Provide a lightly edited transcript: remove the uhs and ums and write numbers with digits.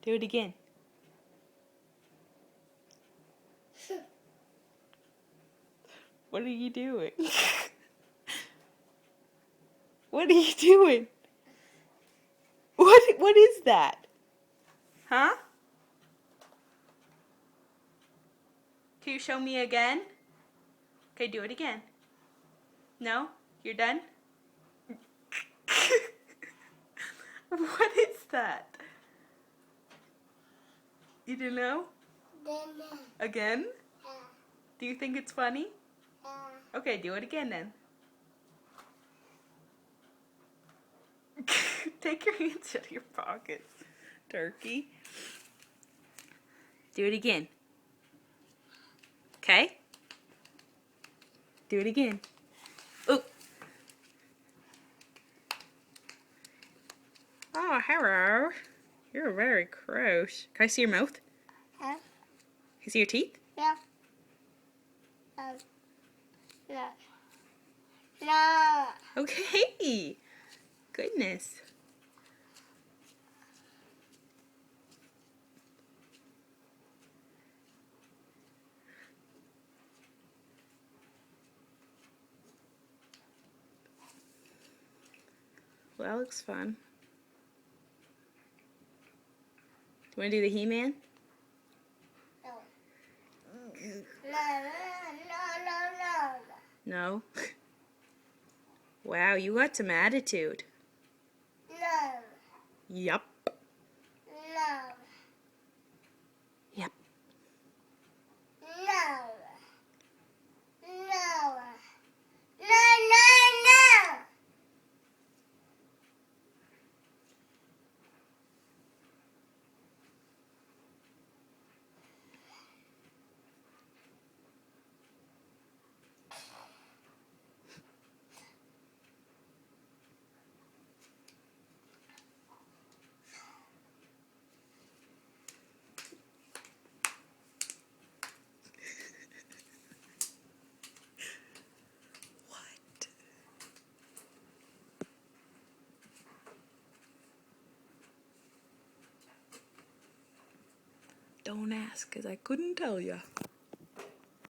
Do it again. What are you doing? What are you doing? What is that? Huh? Can you show me again? Okay, do it again. No? You're done? What is that? You don't know? Again? Do you think it's funny? Okay, do it again then. Take your hands out of your pockets, turkey. Do it again. Okay? Do it again. Oh. Oh, hello. You're very gross. Can I see your mouth? Huh? Can I see your teeth? Yeah. No. No. Okay. Goodness. Well, that looks fun. Do you want to do the He-Man? No. No. No? Wow, you got some attitude. No. Yup. No. Yep. No. No. No. No. What? Don't ask, because I couldn't tell you.